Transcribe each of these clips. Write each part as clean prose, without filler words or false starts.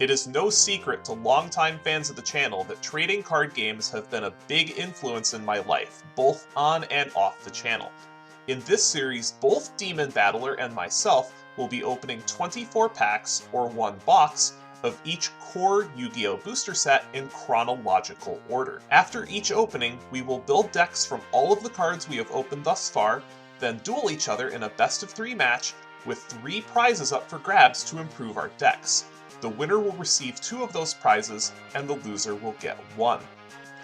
It is no secret to longtime fans of the channel that trading card games have been a big influence in my life, both on and off the channel. In this series, both DemonBattler and myself will be opening 24 packs, or one box, of each core Yu-Gi-Oh! Booster set in chronological order. After each opening, we will build decks from all of the cards we have opened thus far, then duel each other in a best-of-3 match with 3 prizes up for grabs to improve our decks. The winner will receive 2 of those prizes, and the loser will get 1.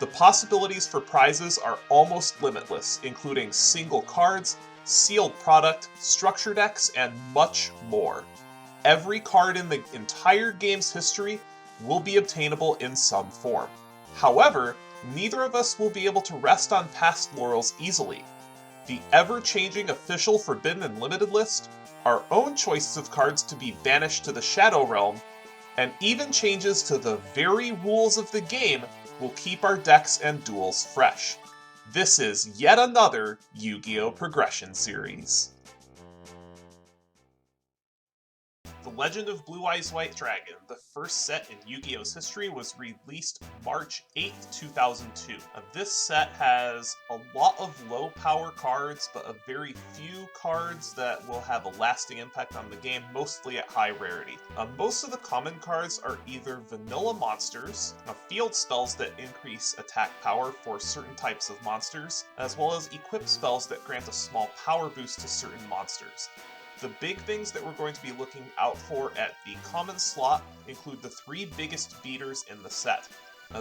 The possibilities for prizes are almost limitless, including single cards, sealed product, structure decks, and much more. Every card in the entire game's history will be obtainable in some form. However, neither of us will be able to rest on past laurels easily. The ever-changing official Forbidden and Limited list, our own choices of cards to be banished to the Shadow Realm, and even changes to the very rules of the game will keep our decks and duels fresh. This is yet another Yu-Gi-Oh! Progression series. The Legend of Blue Eyes White Dragon, the first set in Yu-Gi-Oh's history, was released March 8th, 2002. This set has a lot of low-power cards, but a very few cards that will have a lasting impact on the game, mostly at high rarity. Most of the common cards are either vanilla monsters, field spells that increase attack power for certain types of monsters, as well as equip spells that grant a small power boost to certain monsters. The big things that we're going to be looking out for at the common slot include the 3 biggest beaters in the set.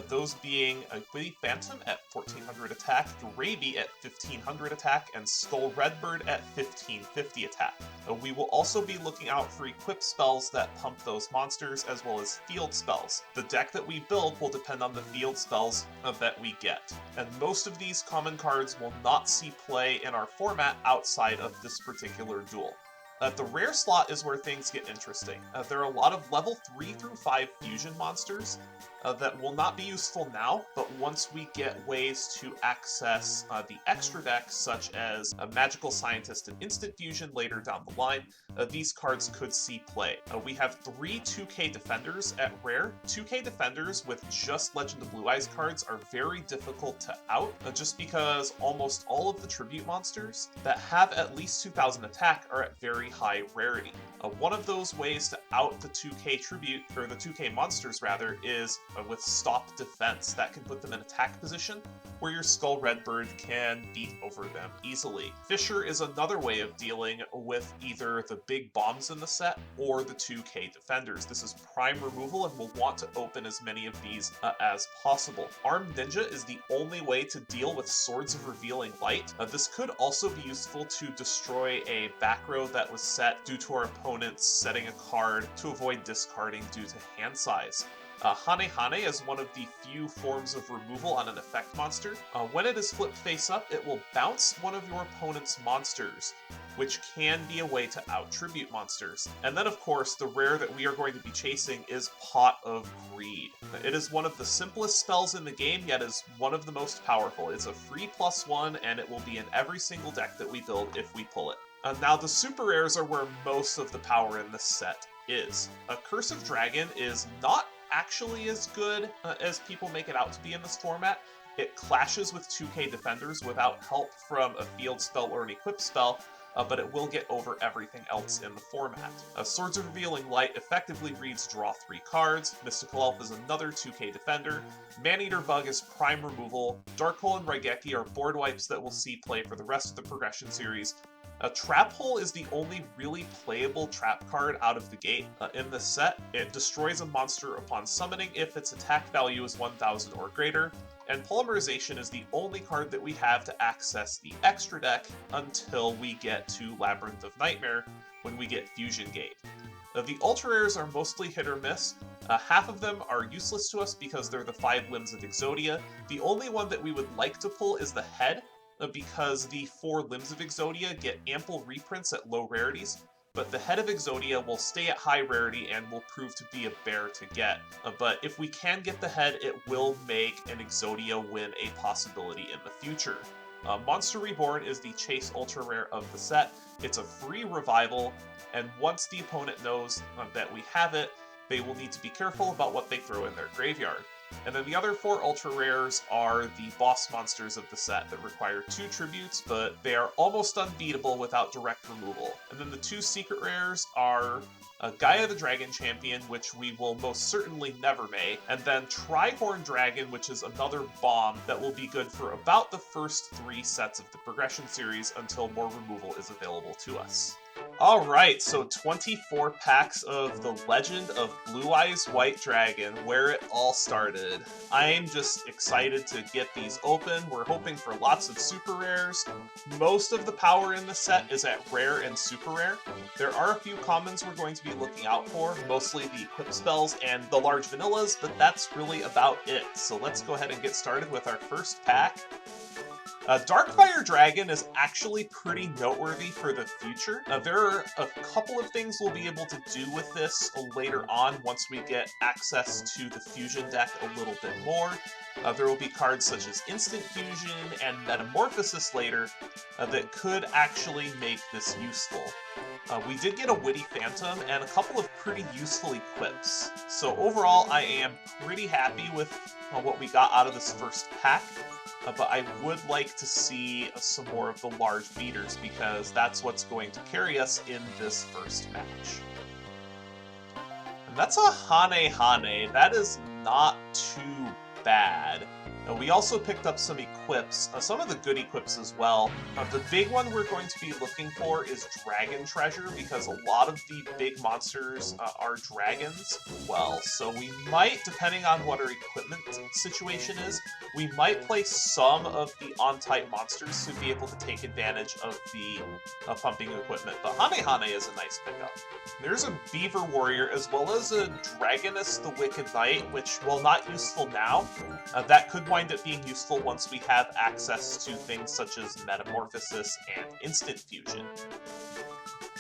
Those being Witty Phantom at 1400 attack, Draby at 1500 attack, and Skull Redbird at 1550 attack. We will also be looking out for equip spells that pump those monsters, as well as field spells. The deck that we build will depend on the field spells that we get, and most of these common cards will not see play in our format outside of this particular duel. The rare slot is where things get interesting. There are a lot of level 3 through 5 fusion monsters that will not be useful now, but once we get ways to access the extra decks, such as a Magical Scientist and Instant Fusion later down the line, these cards could see play. We have 3 2K Defenders at rare. 2K Defenders with just Legend of Blue Eyes cards are very difficult to out, just because almost all of the tribute monsters that have at least 2000 attack are at very high rarity. One of those ways to out the 2K tribute, or the 2K monsters rather, is with Stop Defense. That can put them in attack position where your Skull Redbird can beat over them easily. Fissure is another way of dealing with either the big bombs in the set or the 2K Defenders. This is prime removal, and we'll want to open as many of these as possible. Armed Ninja is the only way to deal with Swords of Revealing Light. This could also be useful to destroy a back row that was set due to our opponents setting a card to avoid discarding due to hand size. Hane Hane is one of the few forms of removal on an effect monster. When it is flipped face up, it will bounce one of your opponent's monsters, which can be a way to out-tribute monsters. And then, of course, the rare that we are going to be chasing is Pot of Greed. It is one of the simplest spells in the game, yet is one of the most powerful. It's a free +1, and it will be in every single deck that we build if we pull it. Now, the super rares are where most of the power in this set is. A Curse of Dragon is not actually as good as people make it out to be in this format. It clashes with 2K Defenders without help from a field spell or an equip spell, but it will get over everything else in the format. Swords of Revealing Light effectively reads draw 3 cards, Mystical Elf is another 2K Defender, Maneater Bug is prime removal, Dark Hole and Raigeki are board wipes that will see play for the rest of the progression series. Trap Hole is the only really playable trap card out of the gate in this set. It destroys a monster upon summoning if its attack value is 1000 or greater, and Polymerization is the only card that we have to access the extra deck until we get to Labyrinth of Nightmare when we get Fusion Gate. The ultra rares are mostly hit or miss. Half of them are useless to us because they're the 5 limbs of Exodia. The only one that we would like to pull is the head, because the 4 limbs of Exodia get ample reprints at low rarities, but the head of Exodia will stay at high rarity and will prove to be a bear to get. But if we can get the head, it will make an Exodia win a possibility in the future. Monster Reborn is the chase ultra rare of the set. It's a free revival, and once the opponent knows that we have it, they will need to be careful about what they throw in their graveyard. And then the other 4 ultra rares are the boss monsters of the set that require 2 tributes, but they are almost unbeatable without direct removal. And then the 2 secret rares are Gaia the Dragon Champion, which we will most certainly never make, and then Trihorn Dragon, which is another bomb that will be good for about the first 3 sets of the progression series until more removal is available to us. Alright, so 24 packs of the Legend of Blue Eyes White Dragon, where it all started. I'm just excited to get these open. We're hoping for lots of super rares. Most of the power in the set is at rare and super rare. There are a few commons we're going to be looking out for, mostly the equip spells and the large vanillas, but that's really about it. So let's go ahead and get started with our first pack. Darkfire Dragon is actually pretty noteworthy for the future. There are a couple of things we'll be able to do with this later on once we get access to the fusion deck a little bit more. There will be cards such as Instant Fusion and Metamorphosis later that could actually make this useful. We did get a Witty Phantom and a couple of pretty useful equips. So overall, I am pretty happy with what we got out of this first pack. But I would like to see some more of the large beaters because that's what's going to carry us in this first match. And that's a Hane Hane. That is not too bad. We also picked up some equips, some of the good equips as well. The big one we're going to be looking for is Dragon Treasure, because a lot of the big monsters are dragons. Well, so we might, depending on what our equipment situation is, we might place some of the on-type monsters to be able to take advantage of the pumping equipment. But Hane Hane is a nice pickup. There's a Beaver Warrior as well as a Dragoness the Wicked Knight, which, while not useful now, that could wind up being useful once we have access to things such as Metamorphosis and Instant Fusion.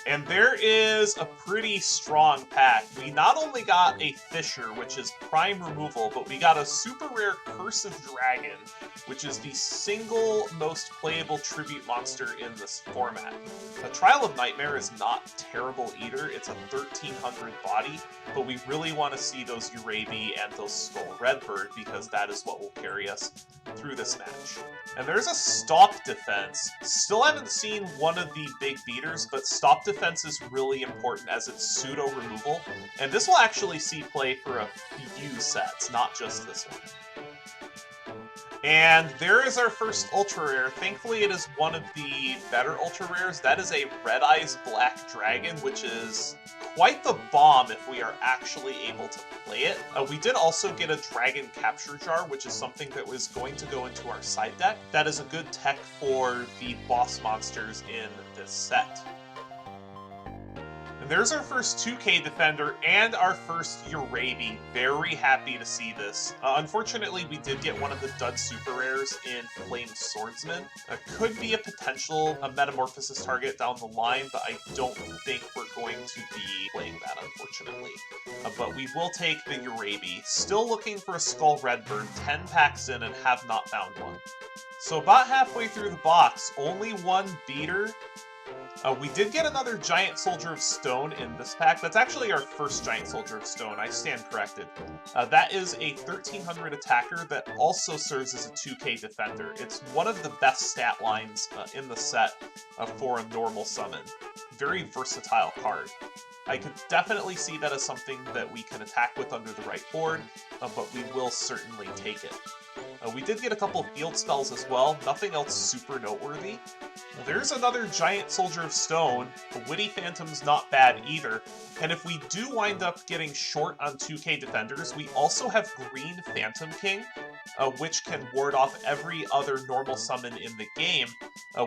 And there is a pretty strong pack. We not only got a Fisher, which is prime removal, but we got a super rare Cursive Dragon, which is the single most playable tribute monster in this format. The Trial of Nightmare is not terrible either. It's a 1300 body, but we really want to see those Uraby and those Skull Redbird because that is what will carry us through this match. And there's a Stop Defense. Still haven't seen one of the big beaters, but Stop Defense is really important as it's pseudo removal, and this will actually see play for a few sets, not just this one. And there is our first ultra rare. Thankfully, it is one of the better ultra rares. That is a Red Eyes Black Dragon, which is quite the bomb if we are actually able to play it. We did also get a Dragon Capture Jar, which is something that was going to go into our side deck. That is a good tech for the boss monsters in this set. And there's our first 2K Defender and our first Uraby. Very happy to see this. Unfortunately, we did get one of the dud super rares in Flame Swordsman. Could be a potential Metamorphosis target down the line, but I don't think we're going to be playing that, unfortunately. But we will take the Uraby. Still looking for a Skull Redbird, 10 packs in and have not found one. So about halfway through the box, only one beater. We did get another Giant Soldier of Stone in this pack. That's actually our first Giant Soldier of Stone. I stand corrected. That is a 1300 attacker that also serves as a 2K defender. It's one of the best stat lines in the set for a normal summon. Very versatile card. I could definitely see that as something that we can attack with under the right board, but we will certainly take it. We did get a couple of field spells as well, nothing else super noteworthy. There's another Giant Soldier of Stone. The Witty Phantom's not bad either. And if we do wind up getting short on 2K defenders, we also have Green Phantom King, which can ward off every other normal summon in the game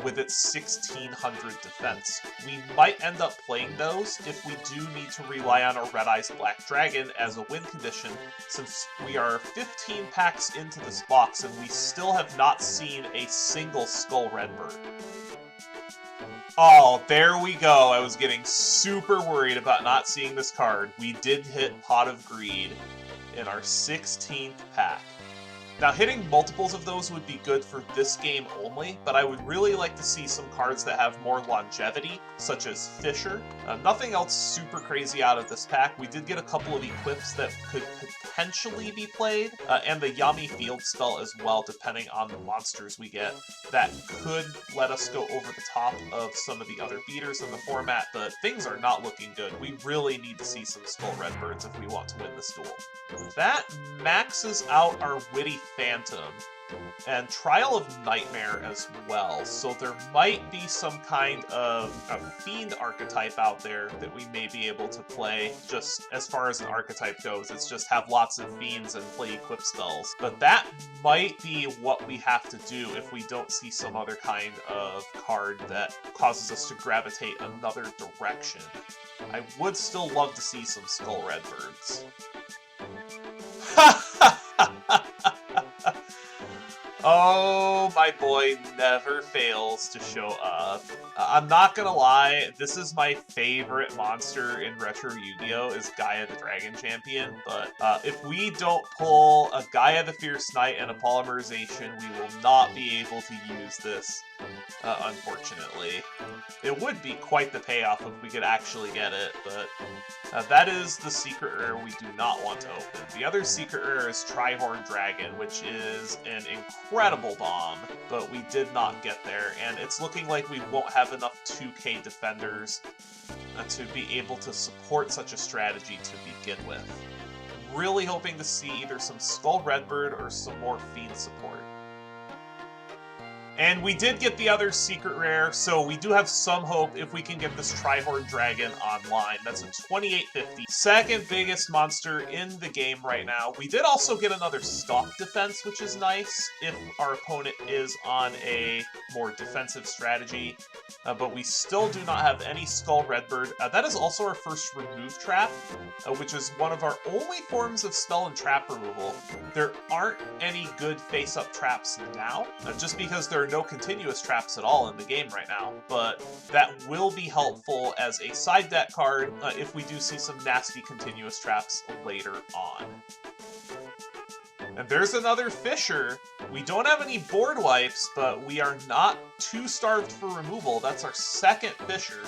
with its 1600 defense. We might end up playing those if we do need to rely on our Red Eyes Black Dragon as a win condition, since we are 15 packs into this box and we still have not seen a single Skull Redbird. Oh, there we go. I was getting super worried about not seeing this card. We did hit Pot of Greed in our 16th pack. Now, hitting multiples of those would be good for this game only, but I would really like to see some cards that have more longevity, such as Fisher. Nothing else super crazy out of this pack. We did get a couple of equips that could potentially be played, and the Yami Field spell as well, depending on the monsters we get. That could let us go over the top of some of the other beaters in the format, but things are not looking good. We really need to see some Skull Redbirds if we want to win this duel. That maxes out our Witty Phantom and Trial of Nightmare as well, so there might be some kind of a Fiend archetype out there that we may be able to play. Just as far as an archetype goes, it's just have lots of Fiends and play equip spells. But that might be what we have to do if we don't see some other kind of card that causes us to gravitate another direction. I would still love to see some Skull Redbirds. Oh, my boy never fails to show up. I'm not gonna lie, this is my favorite monster in Retro Yu-Gi-Oh! Is Gaia the Dragon Champion, but if we don't pull a Gaia the Fierce Knight and a Polymerization, we will not be able to use this, unfortunately. It would be quite the payoff if we could actually get it, but that is the secret rare we do not want to open. The other secret rare is Trihorn Dragon, which is an incredible bomb, but we did not get there, and it's looking like we won't have enough 2K defenders to be able to support such a strategy to begin with. Really hoping to see either some Skull Redbird or some more Fiend support. And we did get the other secret rare, so we do have some hope if we can get this Trihorn Dragon online. That's a 2850. Second biggest monster in the game right now. We did also get another Stalk Defense, which is nice if our opponent is on a more defensive strategy. But we still do not have any Skull Redbird. That is also our first Remove Trap, which is one of our only forms of spell and trap removal. There aren't any good face-up traps now, just because there are no continuous traps at all in the game right now, but that will be helpful as a side deck card if we do see some nasty continuous traps later on. And there's another Fisher. We don't have any board wipes, but we are not too starved for removal. That's our second Fisher.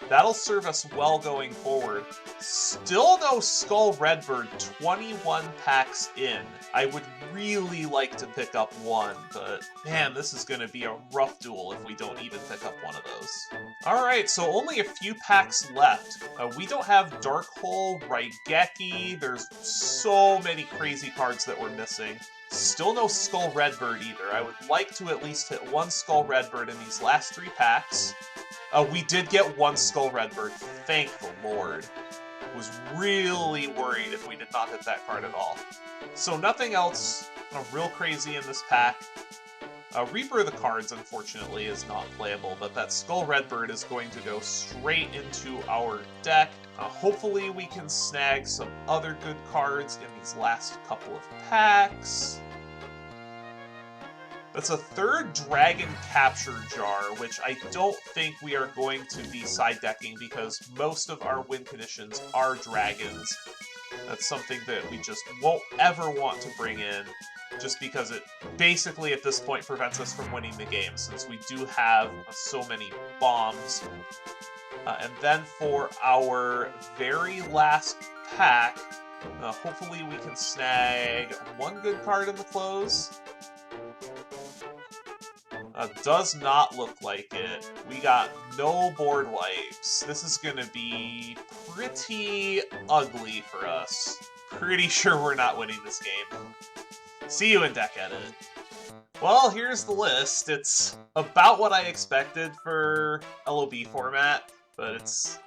That'll serve us well going forward. Still no Skull Redbird, 21 packs in. I would really like to pick up one, but man, this is going to be a rough duel if we don't even pick up one of those. Alright, so only a few packs left. We don't have Dark Hole, Raigeki, there's so many crazy cards that we're missing. Still no Skull Redbird either. I would like to at least hit one Skull Redbird in these last 3 packs. We did get one Skull Redbird, thank the Lord. Was really worried if we did not hit that card at all. So nothing else real crazy in this pack. Reaper of the Cards, unfortunately, is not playable, but that Skull Redbird is going to go straight into our deck. Hopefully we can snag some other good cards in these last couple of packs. That's a third Dragon Capture Jar, which I don't think we are going to be side decking because most of our win conditions are dragons. That's something that we just won't ever want to bring in, just because it basically at this point prevents us from winning the game, since we do have so many bombs. And then for our very last pack, hopefully we can snag one good card in the close. Does not look like it. We got no board wipes. This is gonna be pretty ugly for us. Pretty sure we're not winning this game. See you in deck edit. Well, here's the list. It's about what I expected for LOB format, but it's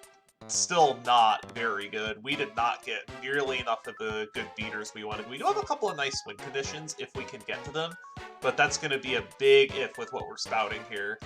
still not very good. We did not get nearly enough of the good beaters we wanted. We do have a couple of nice win conditions if we can get to them, but that's going to be a big if with what we're spouting here.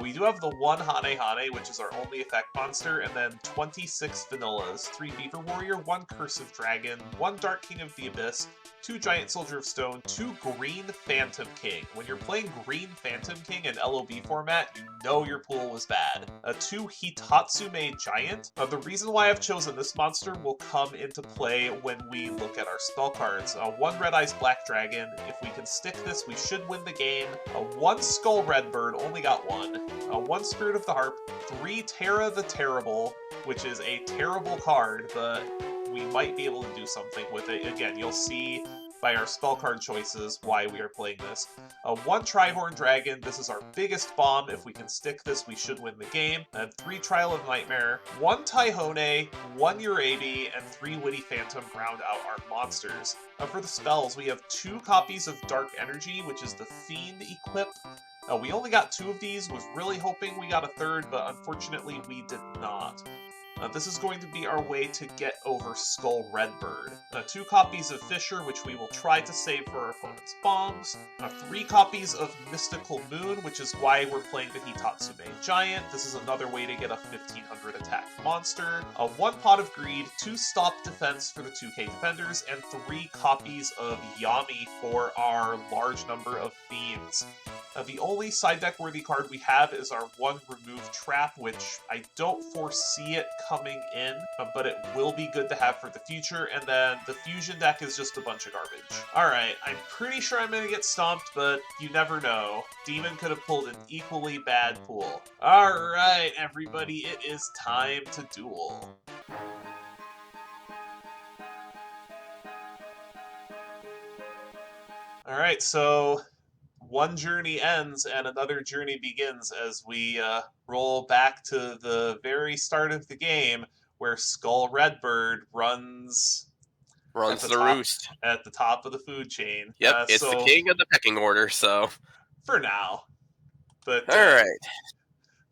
We do have the one Hane Hane, which is our only effect monster, and then 26 vanillas, 3 Beaver Warrior, 1 Cursive Dragon, 1 Dark King of the Abyss, 2 Giant Soldier of Stone, 2 Green Phantom King. When you're playing Green Phantom King in LOB format, you know your pool was bad. 2 Hitatsume Giant, The reason why I've chosen this monster will come into play when we look at our spell cards. 1 Red Eyes Black Dragon. If we can stick this, we should win the game. 1 Skull Redbird, only got 1. 1 Spirit of the Harp. 3 Terra the Terrible, which is a terrible card, but we might be able to do something with it. Again, you'll see by our spell card choices why we are playing this. 1 Trihorn Dragon, this is our biggest bomb. If we can stick this, we should win the game. And 3 Trial of Nightmare, 1 Tyhone, 1 Urabi, and 3 Witty Phantom round out our monsters. For the spells, we have 2 copies of Dark Energy, which is the Fiend equip. We only got 2 of these, was really hoping we got a 3rd, but unfortunately we did not. This is going to be our way to get over Skull Redbird. 2 copies of Fissure, which we will try to save for our opponent's bombs. 3 copies of Mystical Moon, which is why we're playing the Hitatsume Giant. This is another way to get a 1500 attack monster. 1 Pot of Greed, 2 Stop Defense for the 2K Defenders, and 3 copies of Yami for our large number of Fiends. The only side deck worthy card we have is our 1 Remove Trap, which I don't foresee it coming in, but it will be good to have for the future, and then the fusion deck is just a bunch of garbage. Alright, I'm pretty sure I'm gonna get stomped, but you never know. Demon could have pulled an equally bad pool. Alright, everybody, it is time to duel. Alright, so one journey ends and another journey begins as we roll back to the very start of the game where Skull Redbird runs the roost at the top of the food chain. Yep, it's the king of the pecking order, so for now. But all right.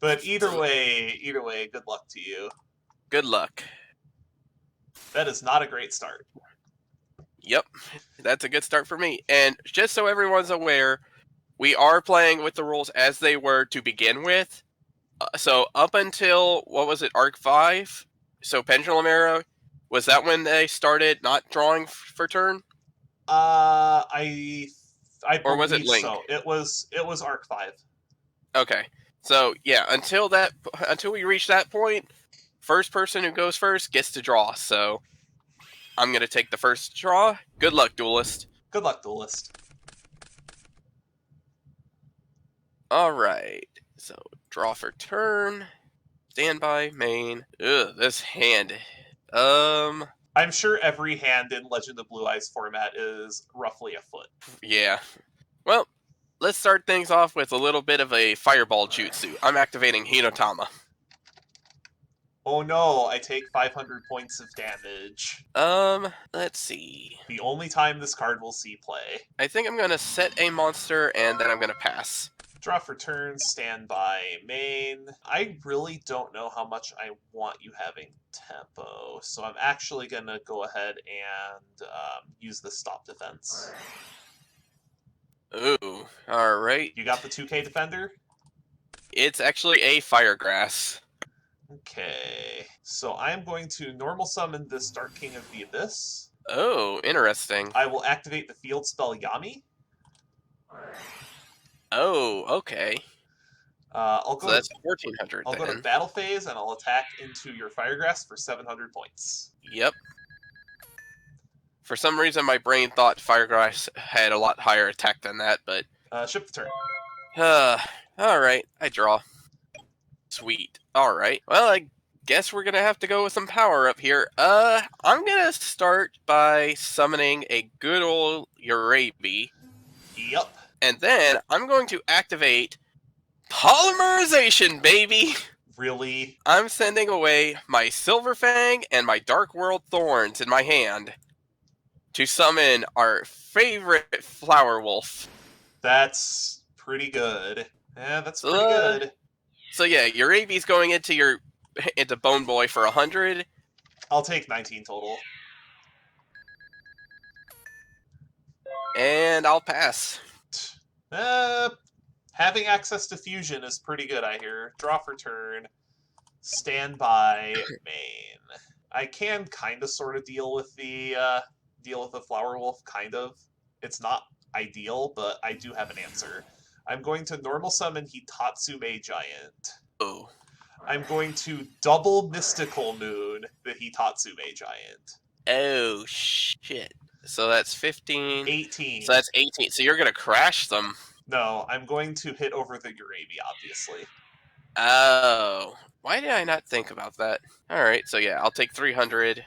But either way, good luck to you. Good luck. That is not a great start. Yep, that's a good start for me. And just so everyone's aware, we are playing with the rules as they were to begin with. So up until, what was it, Arc 5? So Pendulum Arrow, was that when they started not drawing for turn? I or was it Link? So. It was Arc 5. Okay. So yeah, until we reach that point, first person who goes first gets to draw. So I'm going to take the first draw. Good luck, Duelist. Good luck, Duelist. Alright, so draw for turn, standby, main. Ugh, this hand. I'm sure every hand in Legend of Blue Eyes format is roughly a foot. Yeah. Well, let's start things off with a little bit of a fireball jutsu. I'm activating Hinotama. Oh no, I take 500 points of damage. Let's see. The only time this card will see play. I think I'm gonna set a monster and then I'm gonna pass. Draw for turn, standby, main. I really don't know how much I want you having tempo, so I'm actually going to go ahead and use the stop defense. Ooh, alright. You got the 2K Defender? It's actually a Firegrass. Okay, so I'm going to normal summon this Dark King of the Abyss. Oh, interesting. I will activate the field spell Yami. Oh, okay. I'll go. So that's 1400. I'll go to battle phase and I'll attack into your Firegrass for 700 points. Yep. For some reason, my brain thought Firegrass had a lot higher attack than that, but ship the turn. All right, I draw. Sweet. All right. Well, I guess we're gonna have to go with some power up here. I'm gonna start by summoning a good old Urabi. Yep. And then I'm going to activate Polymerization, baby! Really? I'm sending away my Silver Fang and my Dark World Thorns in my hand to summon our favorite Flower Wolf. That's pretty good. Yeah, that's pretty good. So yeah, Urabi's going into Bone Boy for 100. I'll take 19 total. And I'll pass. Having access to fusion is pretty good, I hear. Draw for turn. Standby, main. I can kind of sort of deal with the Flower Wolf, kind of. It's not ideal, but I do have an answer. I'm going to normal summon Hitatsume Giant. Oh. I'm going to double Mystical Moon the Hitatsume Giant. Oh, shit. So that's 15. 18. So that's 18. So you're going to crash them. No, I'm going to hit over the Urabi, obviously. Oh. Why did I not think about that? Alright, so yeah, I'll take 300.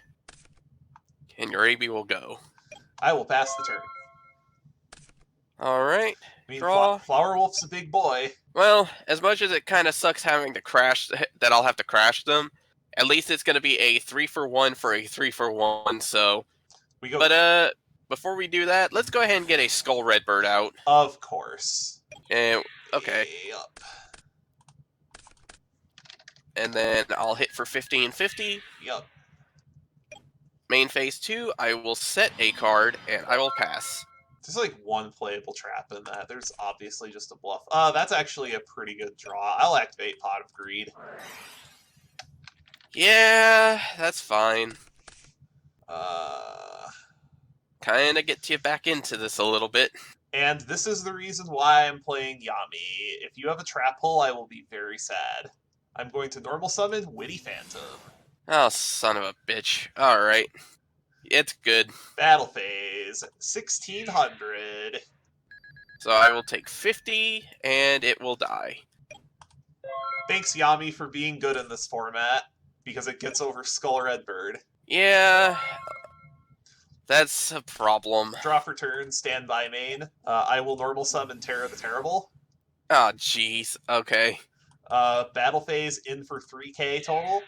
And your AB will go. I will pass the turn. Alright. I mean, Draw. Flower Wolf's a big boy. Well, as much as it kind of sucks having to crash, that I'll have to crash them, at least it's going to be a 3-for-1 for a 3-for-1, so... We go. But, before we do that, let's go ahead and get a Skull Redbird out. Of course. And, okay. Yep. And then I'll hit for 1550. Yep. Main phase 2, I will set a card, and I will pass. There's like one playable trap in that. There's obviously just a bluff. That's actually a pretty good draw. I'll activate Pot of Greed. Yeah, that's fine. Kind of gets you back into this a little bit. And this is the reason why I'm playing Yami. If you have a trap hole, I will be very sad. I'm going to normal summon Witty Phantom. Oh, son of a bitch. Alright. It's good. Battle phase, 1600. So I will take 50, and it will die. Thanks, Yami, for being good in this format, because it gets over Skull Redbird. Yeah, that's a problem. Draw for turn, stand by main. I will normal summon Terra the Terrible. Oh, jeez. Okay. Battle phase, in for 3k total.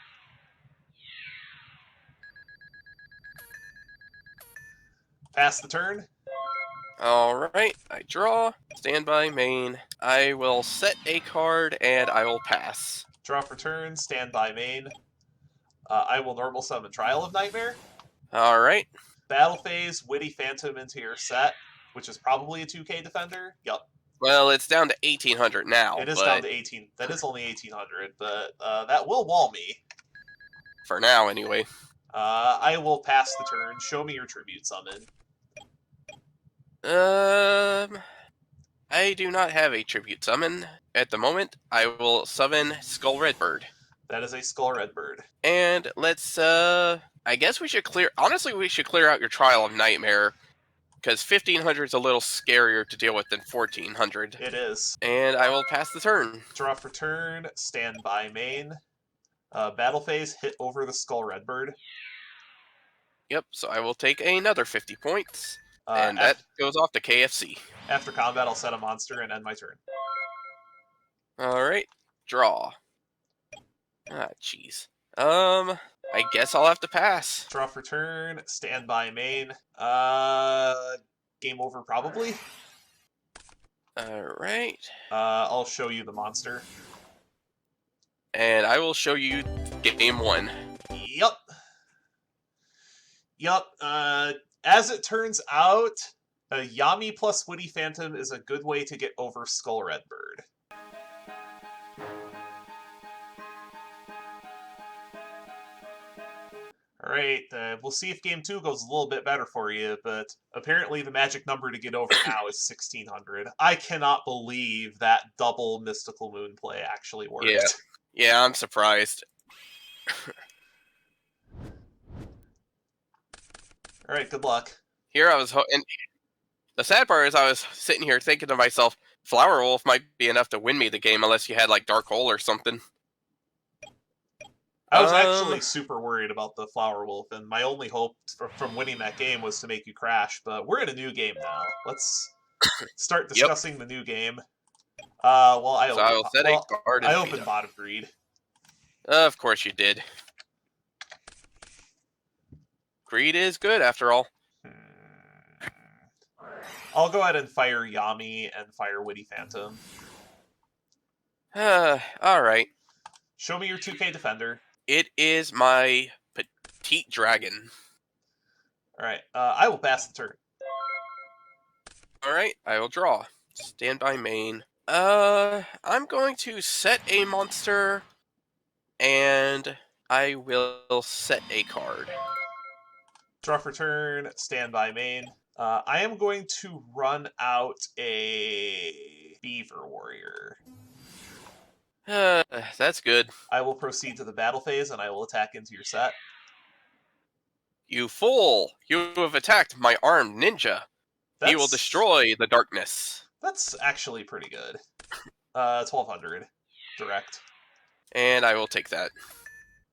Pass the turn. Alright, I draw, stand by main. I will set a card, and I will pass. Draw for turn, stand by main. I will normal summon Trial of Nightmare. Alright. Battle phase, Witty Phantom into your set, which is probably a 2k defender. Yep. Well, it's down to 1800 now. It is down to 18. That is only 1800, but that will wall me. For now, anyway. I will pass the turn. Show me your tribute summon. I do not have a tribute summon at the moment. I will summon Skull Redbird. That is a Skull Redbird. And let's, I guess we should clear, honestly, we should clear out your Trial of Nightmare, because 1500 is a little scarier to deal with than 1400. It is. And I will pass the turn. Draw for turn, stand by main. Battle phase, hit over the Skull Redbird. Yep, so I will take another 50 points. And that goes off to KFC. After combat, I'll set a monster and end my turn. Alright, draw. Ah, jeez. I guess I'll have to pass. Draw for turn, stand by main. Game over probably. Alright. I'll show you the monster. And I will show you game 1. Yup. Yup. As it turns out, Yami plus Witty Phantom is a good way to get over Skull Redbird. Alright, we'll see if game 2 goes a little bit better for you, but apparently the magic number to get over now is 1600. I cannot believe that double Mystical Moon play actually worked. Yeah, I'm surprised. Alright, good luck. Here I was, and the sad part is I was sitting here thinking to myself, Flower Wolf might be enough to win me the game unless you had like Dark Hole or something. I was actually super worried about the Flower Wolf, and my only hope from winning that game was to make you crash, but we're in a new game now. Let's start discussing the new game. Well, I opened Pot of Greed. Of course you did. Greed is good, after all. I'll go ahead and fire Yami and fire Witty Phantom. Alright. Show me your 2k defender. It is my Petite Dragon. Alright, I will pass the turn. Alright, I will draw. Stand by main. I'm going to set a monster, and I will set a card. Draw for turn, stand by main. I am going to run out a Beaver Warrior. That's good. I will proceed to the battle phase, and I will attack into your set. You fool! You have attacked my armed ninja. He will destroy the darkness. That's actually pretty good. 1200 direct. And I will take that.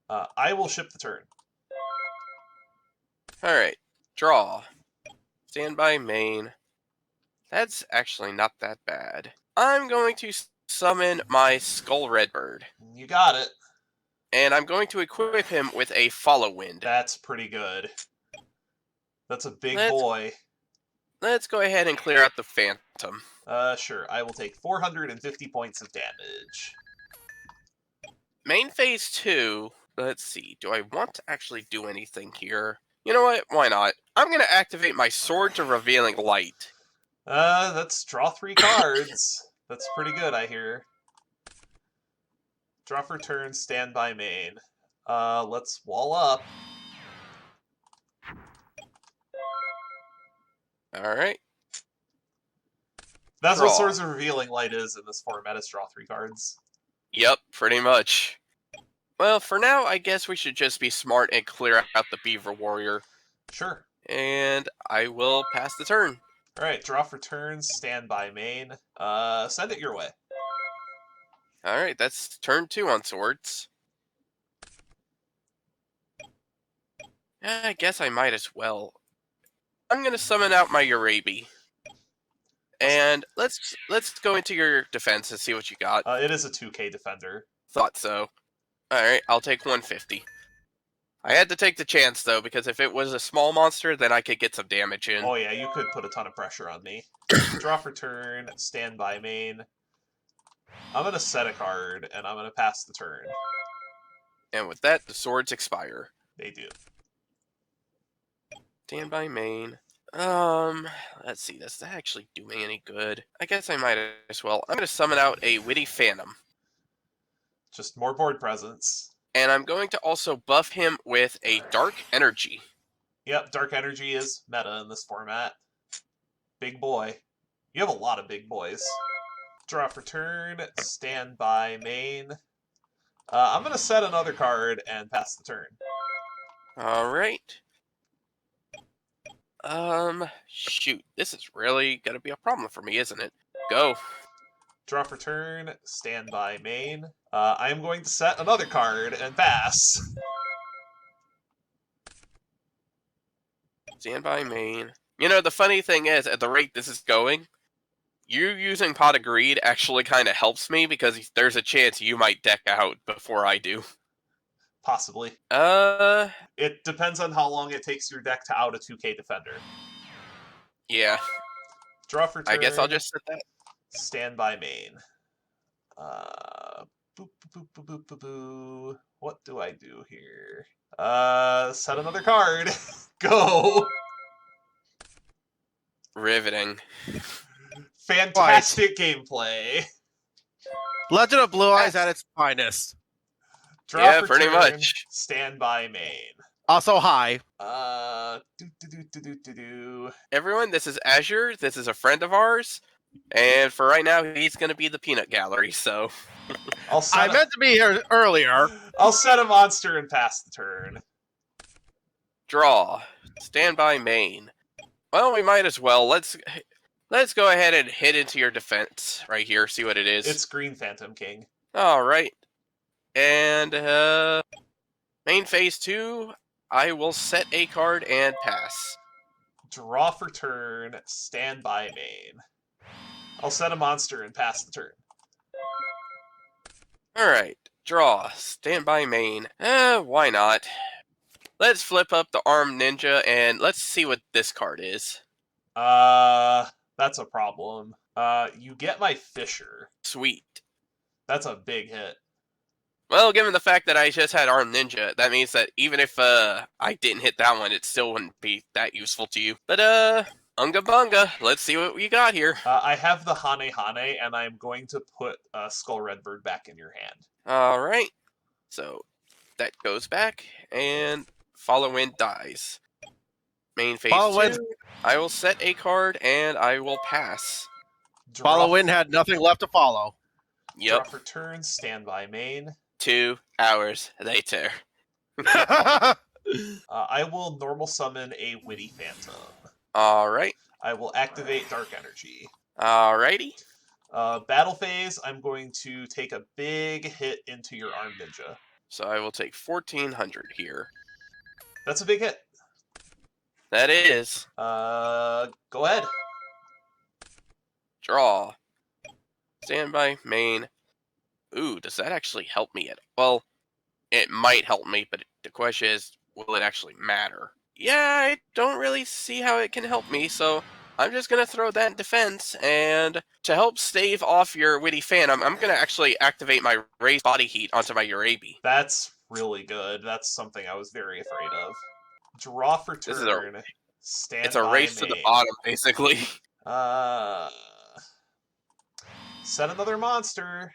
I will ship the turn. Alright. Draw. Stand by main. That's actually not that bad. I'm going to summon my Skull Redbird. You got it. And I'm going to equip him with a Follow Wind. That's pretty good. That's a big boy. Let's go ahead and clear out the Phantom. Sure. I will take 450 points of damage. Main phase 2. Let's see. Do I want to actually do anything here? You know what? Why not? I'm going to activate my Sword to Revealing Light. Let's draw 3 cards. That's pretty good, I hear. Draw for turn, stand by main. Let's wall up. Alright. That's what Swords of Revealing Light is in this format, is draw 3 cards. Yep, pretty much. Well, for now, I guess we should just be smart and clear out the Beaver Warrior. Sure. And I will pass the turn. Alright, draw for turn, stand by main. Send it your way. Alright, that's turn 2 on Swords. I guess I might as well. I'm going to summon out my Urabi. And let's go into your defense and see what you got. It is a 2k defender. Thought so. Alright, I'll take 150. I had to take the chance, though, because if it was a small monster, then I could get some damage in. Oh yeah, you could put a ton of pressure on me. Draw for turn, stand by main. I'm going to set a card, and I'm going to pass the turn. And with that, the swords expire. They do. Stand by main. Let's see, does that actually do me any good? I guess I might as well. I'm going to summon out a Witty Phantom. Just more board presence. And I'm going to also buff him with a Dark Energy. Yep, Dark Energy is meta in this format. Big boy. You have a lot of big boys. Draw for turn, stand by main. I'm going to set another card and pass the turn. Alright. Shoot. This is really going to be a problem for me, isn't it? Go. Draw for turn, stand by main. I am going to set another card and pass. Stand by main. You know, the funny thing is, at the rate this is going, you using Pot of Greed actually kind of helps me because there's a chance you might deck out before I do. Possibly. It depends on how long it takes your deck to out a 2k defender. Yeah. Draw for turn. I guess I'll just set that. Stand by main. Boop, boop, boop, boop, boop, boop, boop. What do I do here? Set another card. Go. Riveting. Fantastic gameplay. Legend of Blue Eyes at its finest. Draw for pretty turn, much. Stand by main. Also high. Everyone, this is Azure. This is a friend of ours. And for right now, he's going to be the peanut gallery, so... I meant to be here earlier. I'll set a monster and pass the turn. Draw. Stand by main. Well, we might as well. Let's go ahead and hit into your defense right here, see what it is. It's Green Phantom King. Alright. And, main phase 2, I will set a card and pass. Draw for turn, stand by main. I'll set a monster and pass the turn. Alright, draw, stand by main. Why not? Let's flip up the armed ninja and let's see what this card is. That's a problem. You get my Fisher. Sweet. That's a big hit. Well, given the fact that I just had armed ninja, that means that even if I didn't hit that one, it still wouldn't be that useful to you. But unga bunga, let's see what we got here. I have the Hane Hane, and I'm going to put Skull Redbird back in your hand. Alright, so that goes back, and Follow Wind dies. Main phase 2, I will set a card, and I will pass. Follow Wind had nothing left to follow. Yep. Draw for turn, stand by main. 2 hours later. I will normal summon a Witty Phantom. Alright. I will activate Dark Energy. Alrighty. Battle phase, I'm going to take a big hit into your Armed Ninja. So I will take 1400 here. That's a big hit. That is. Go ahead. Draw. Standby, main. Ooh, does that actually help me? Well, it might help me, but the question is, will it actually matter? Yeah, I don't really see how it can help me, so I'm just going to throw that in defense, and to help stave off your Witty Phantom, I'm going to actually activate my Raised Body Heat onto my Urabi. That's really good. That's something I was very afraid of. Draw for This is turn. Stand It's a by race to the main. bottom, basically. Set another monster.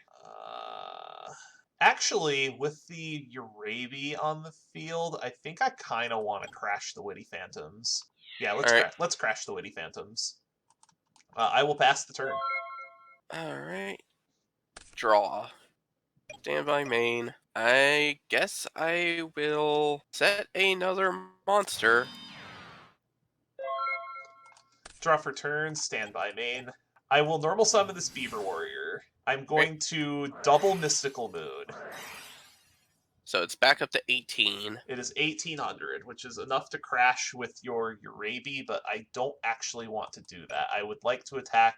Actually, with the Urabi on the field, I think I kind of want to crash the Witty Phantoms. Yeah, let's crash the Witty Phantoms. I will pass the turn. Alright. Draw. Standby main. I guess I will set another monster. Draw for turn, stand by main. I will normal summon this Beaver Warrior. I'm going to double Mystical Moon. So it's back up to 18. It is 1800, which is enough to crash with your Urabi, but I don't actually want to do that. I would like to attack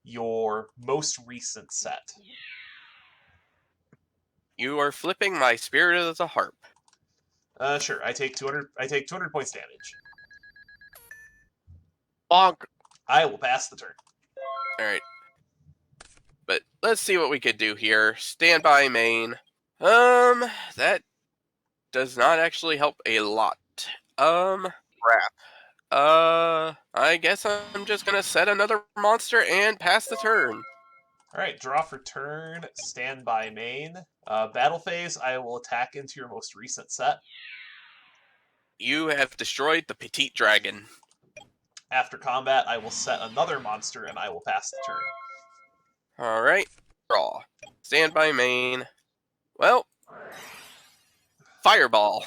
your most recent set. You are flipping my Spirit of the Harp. Sure. I take 200. I take 200 points damage. Bonk. I will pass the turn. Alright. But let's see what we could do here. Standby main. That does not actually help a lot. Crap. I guess I'm just gonna set another monster and pass the turn. Alright, draw for turn, stand by main. Battle phase, I will attack into your most recent set. You have destroyed the Petite Dragon. After combat, I will set another monster and I will pass the turn. Alright. Draw. Stand by main. Well. Fireball.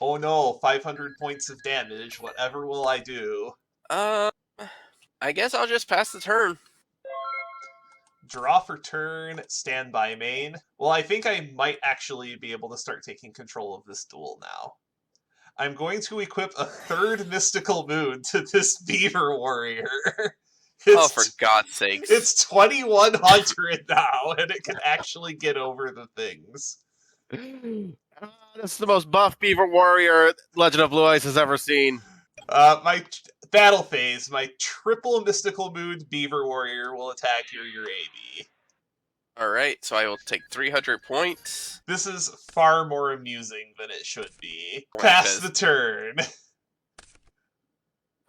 Oh no, 500 points of damage. Whatever will I do? I guess I'll just pass the turn. Draw for turn, stand by main. Well, I think I might actually be able to start taking control of this duel now. I'm going to equip a third Mystical Moon to this Beaver Warrior. Oh, for God's sakes. It's 2100 now, and it can actually get over the things. This is the most buff Beaver Warrior Legend of Blue Eyes has ever seen. My battle phase, my triple Mystical Moon Beaver Warrior will attack your Urabi. Alright, so I will take 300 points. This is far more amusing than it should be. Pass the turn.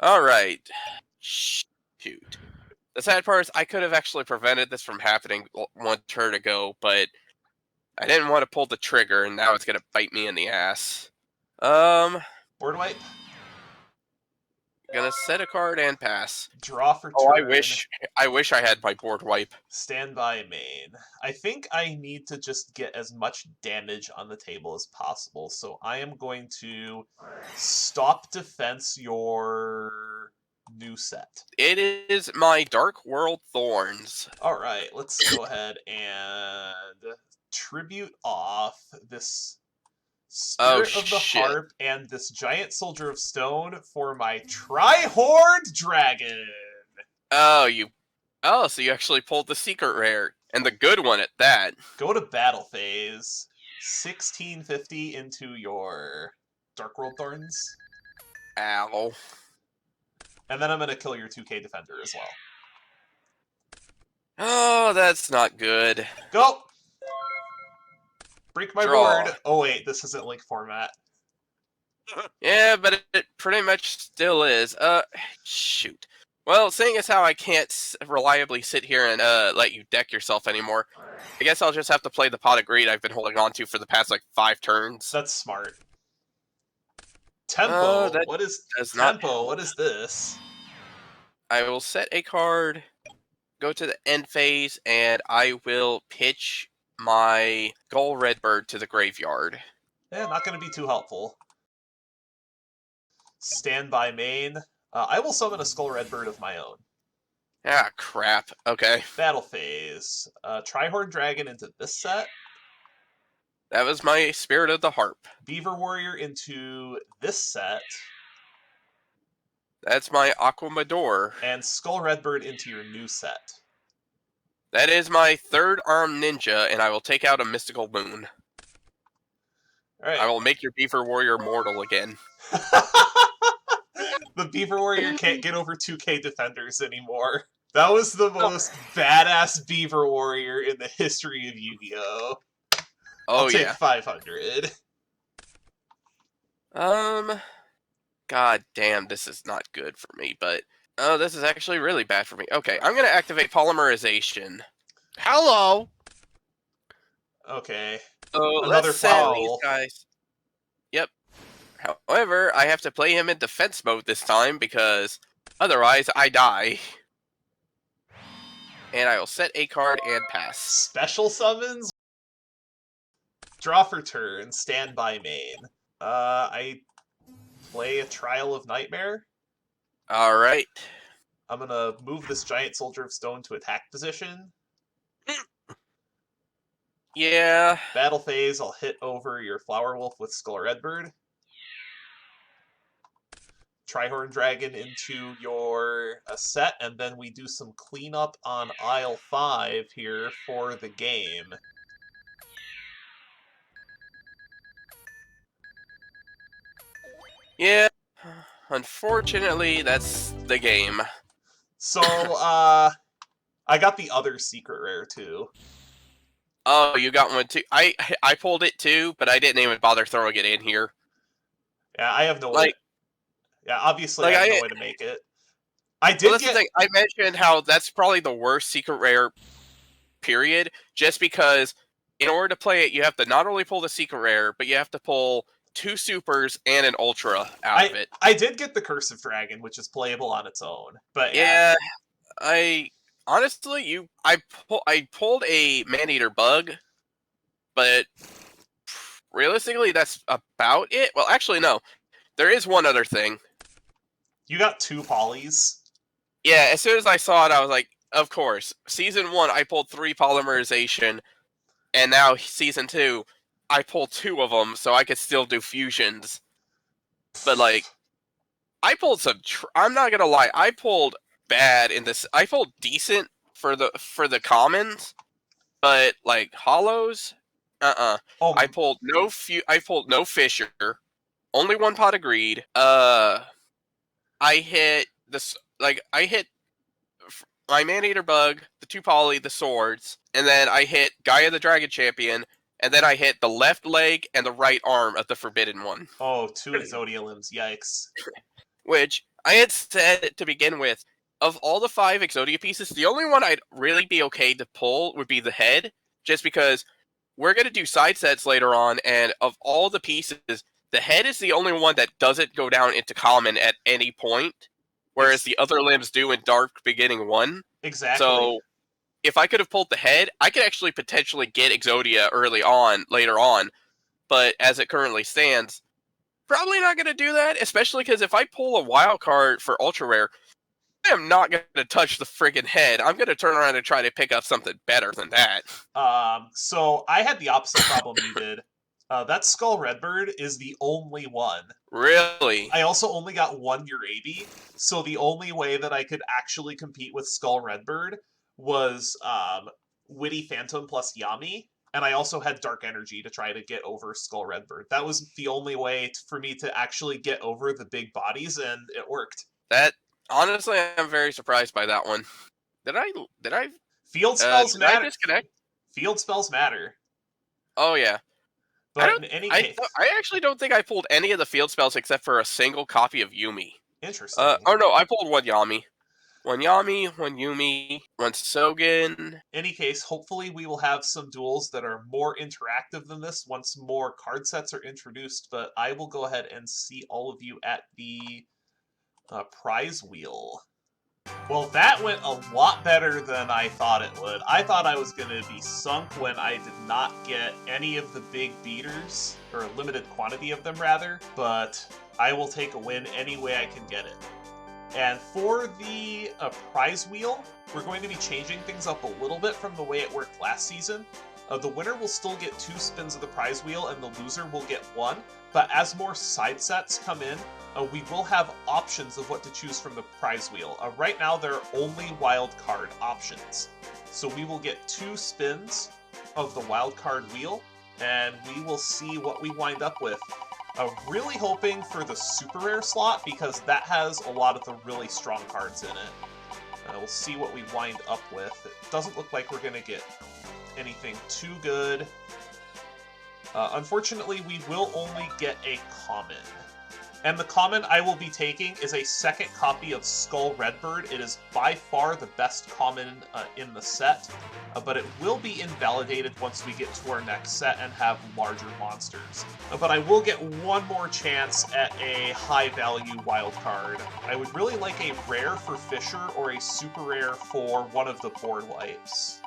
Alright. Shoot. The sad part is I could have actually prevented this from happening one turn ago, but I didn't want to pull the trigger, and now it's going to bite me in the ass. Board wipe. Gonna set a card and pass. Draw for turn. Oh, I wish I had my board wipe. Stand by main. I think I need to just get as much damage on the table as possible, so I am going to stop defense your new set. It is my Dark World Thorns. Alright, let's go ahead and tribute off this Spirit of the Harp and this Giant Soldier of Stone for my Tri-Horde Dragon. Oh, so you actually pulled the secret rare, and the good one at that. Go to battle phase. 1650 into your Dark World Thorns. Ow. And then I'm going to kill your 2K Defender as well. Oh, that's not good. Go! Break my Draw. board. Oh wait, this isn't link format. Yeah, but it pretty much still is. Shoot. Well, seeing as how I can't reliably sit here and let you deck yourself anymore, I guess I'll just have to play the Pot of Greed I've been holding on to for the past, 5 turns. That's smart. Tempo? What is does tempo? not... What is this? I will set a card. go to the end phase, and I will pitch my Gull Redbird to the graveyard. Yeah, not going to be too helpful. Standby main. I will summon a Skull Redbird of my own. Ah, crap. Okay. Battle phase. Trihorn Dragon into this set. That was my Spirit of the Harp. Beaver Warrior into this set. That's my Aquamador. And Skull Redbird into your new set. That is my third armed ninja, and I will take out a Mystical Moon. All right. I will make your Beaver Warrior mortal again. The Beaver Warrior can't get over 2k defenders anymore. That was the most badass Beaver Warrior in the history of Yu-Gi-Oh! Oh, I'll take yeah. 500. God damn, this is not good for me, but... Oh, this is actually really bad for me. Okay, I'm going to activate Polymerization. Hello. Okay. So Another let's send flower these wolf. guys. Yep. However, I have to play him in defense mode this time because otherwise I die. And I will set a card and pass. Special summons? Draw for turn, standby main. I play a Trial of Nightmare. Alright. I'm gonna move this Giant Soldier of Stone to attack position. Yeah. Battle phase, I'll hit over your Flower Wolf with Skull Redbird. Trihorn Dragon into your set, and then we do some cleanup on aisle 5 here for the game. Yeah. Unfortunately, that's the game. So, I got the other secret rare too. Oh, you got one too? I pulled it too, but I didn't even bother throwing it in here. Yeah, I have no way. Like, yeah, obviously like I have no way to make it. I did well, that's the thing. I mentioned how that's probably the worst secret rare, period, just because in order to play it, you have to not only pull the secret rare, but you have to pull 2 supers and an ultra out of it. I did get the Curse of Dragon, which is playable on its own. But yeah, honestly, I pulled a Man-Eater bug, but realistically, that's about it. Well, actually, no. There is one other thing. You got 2 polys. Yeah, as soon as I saw it, I was like, of course. Season 1, I pulled 3 polymerization, and now Season 2, I pulled 2 of them, so I could still do fusions. But, like, I pulled some... I'm not gonna lie, I pulled bad in this. I pulled decent for the commons, but, like, hollows? Oh. I pulled no Fisher, only 1 Pot of Greed. I hit this... Like, I hit my Man-Eater bug, the 2 poly, the swords, and then I hit Gaia the Dragon Champion, and then I hit the left leg and the right arm of the Forbidden One. Oh, 2 Exodia limbs, yikes. Which, I had said to begin with, of all the 5 Exodia pieces, the only one I'd really be okay to pull would be the head, just because we're going to do side sets later on, and of all the pieces, the head is the only one that doesn't go down into common at any point. Whereas the other limbs do in Dark Beginning 1. Exactly. So, if I could have pulled the head, I could actually potentially get Exodia later on. But as it currently stands, probably not going to do that. Especially because if I pull a wild card for Ultra Rare, I am not going to touch the friggin' head. I'm going to turn around and try to pick up something better than that. So I had the opposite problem you did. That Skull Redbird is the only one. Really? I also only got 1 Urabi, so the only way that I could actually compete with Skull Redbird was Witty Phantom plus Yami, and I also had Dark Energy to try to get over Skull Redbird. That was the only way for me to actually get over the big bodies, and it worked. That, honestly, I'm very surprised by that one. Did I? Field spells matter. Did I disconnect? Field spells matter. Oh, yeah. But in any case... I actually don't think I pulled any of the field spells except for a single copy of Yumi. Interesting. Oh no, I pulled 1 Yami. 1 Yami, 1 Yumi, 1 Sogen. In any case, hopefully we will have some duels that are more interactive than this once more card sets are introduced, but I will go ahead and see all of you at the prize wheel. Well, that went a lot better than I thought it would. I thought I was going to be sunk when I did not get any of the big beaters, or a limited quantity of them rather, but I will take a win any way I can get it. And for the prize wheel, we're going to be changing things up a little bit from the way it worked last season. The winner will still get 2 spins of the prize wheel, and the loser will get 1. But as more side sets come in, we will have options of what to choose from the prize wheel. Right now, there are only wild card options. So we will get 2 spins of the wild card wheel, and we will see what we wind up with. Really hoping for the super rare slot, because that has a lot of the really strong cards in it. We'll see what we wind up with. It doesn't look like we're going to get anything too good. Unfortunately, we will only get a common. And the common I will be taking is a second copy of Skull Redbird. It is by far the best common in the set, but it will be invalidated once we get to our next set and have larger monsters. But I will get one more chance at a high-value wild card. I would really like a rare for Fisher or a super rare for one of the board wipes.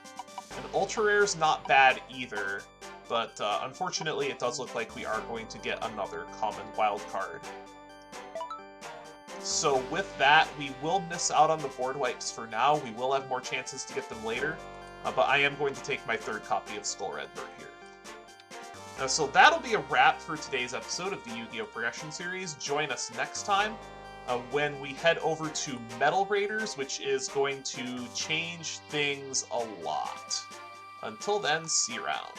An ultra rare is not bad either, but unfortunately it does look like we are going to get another common wild card. So with that, we will miss out on the board wipes for now. We will have more chances to get them later, but I am going to take my 3rd copy of Skull Redbird here. So that'll be a wrap for today's episode of the Yu-Gi-Oh! Progression Series. Join us next time when we head over to Metal Raiders, which is going to change things a lot. Until then, see you around.